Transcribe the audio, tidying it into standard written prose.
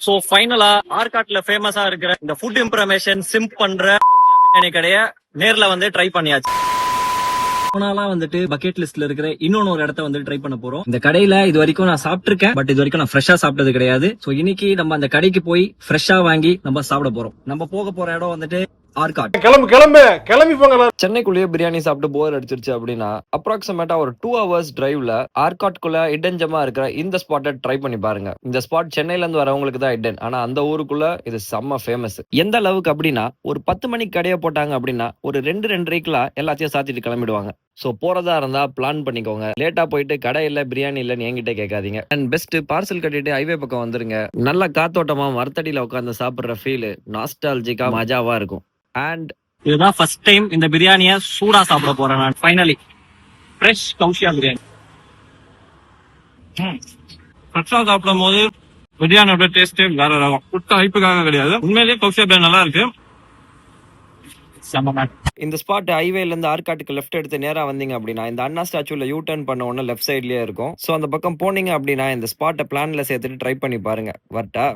So ஃபைனலா ஆர்காட்ல ஃபேமஸா இருக்கிற இந்த ஃபுட் இன்ஃபர்மேஷன் சிம்ப் பண்ற பிரியாணி கடைய நேர்ல வந்து ட்ரை பண்ணியாச்சு. போனாலாம் வந்துட்டு பக்கெட் லிஸ்ட்ல இருக்கிற இன்னொன்னு ஒரு இடத்த வந்து ட்ரை பண்ண போறோம். இந்த கடையில இது வரைக்கும் நான் சாப்பிட்டிருக்கேன், பட் இது வரைக்கும் நான் ஃப்ரெஷ்ஷா சாப்பிட்டது கிடையாது. சோ இன்னைக்கு நம்ம அந்த கடைக்கு போய் ஃப்ரெஷ்ஷா வாங்கி நம்ம சாப்பிட போறோம். நம்ம போக போற இடம் வந்துட்டு ஆர்காட். கிளம்பி போங்க. சென்னைக்குள்ளேயே பிரியாணி சாப்பிட்டு போர் அடிச்சிருச்சு அப்படின்னா அப்ராக்சிமேட்டா ஒரு 2 hours டிரைவ்ல ஆர்காட்குள்ள இடஞ்சமா இருக்கிற இந்த ஸ்பாட்டை ட்ரை பண்ணி பாருங்க. இந்த ஸ்பாட் சென்னையில இருந்து வரவங்களுக்கு தான் இடன், ஆனா அந்த ஊருக்குள்ள இது செம்ம ஃபேமஸ். எந்த அளவுக்கு அப்படின்னா ஒரு 10 மணிக்கு கடையை போட்டாங்க அப்படின்னா ஒரு 2-2:30 எல்லாத்தையும் சாத்திட்டு கிளம்பிடுவாங்க. சோ போறதா இருந்தா பிளான் பண்ணிக்கோங்க. லேட்டா போயிட்டு கடை இல்ல பிரியாணி இல்லன்னு என்கிட்ட கேட்காதீங்க. அண்ட் பெஸ்ட் பார்சல் கட்டிட்டு ஹைவே பக்கம் வந்துருங்க. நல்ல காத்தோட்டமா மரத்தடியில உட்காந்து சாப்பிடுற ஃபீல் நாஸ்டால்ஜிக்கா மஜாவா இருக்கும். அண்ட் இதுதான் ஃபர்ஸ்ட் டைம் இந்த பிரியாணிய சூடா சாப்பிட போறேன் நான். Finally fresh Gowsia biryani. ஃப்ரெஷ்ஷா சாப்பிடும் போது பிரியாணியோட டேஸ்ட் வேற ரகம். புட்ட ஹைப்புக்காக கிடையாது, உண்மையிலேயே கௌஷியா பிரியாணி நல்லா இருக்கு. இந்த ஸ்பாட் ஹைவேல இருந்து ஆர்காட்டுக்கு லெஃப்ட் எடுத்து நேரா வந்தீங்க அப்படின்னா இந்த அண்ணா ஸ்டாச்சுல யூ டர்ன் பண்ண உடனே லெஃப்ட் சைட்லயே இருக்கும். சோ அந்த பக்கம் போனீங்க அப்படின்னா இந்த ஸ்பாட்டை பிளான்ல சேர்த்துட்டு ட்ரை பண்ணி பாருங்க. வரட்டா?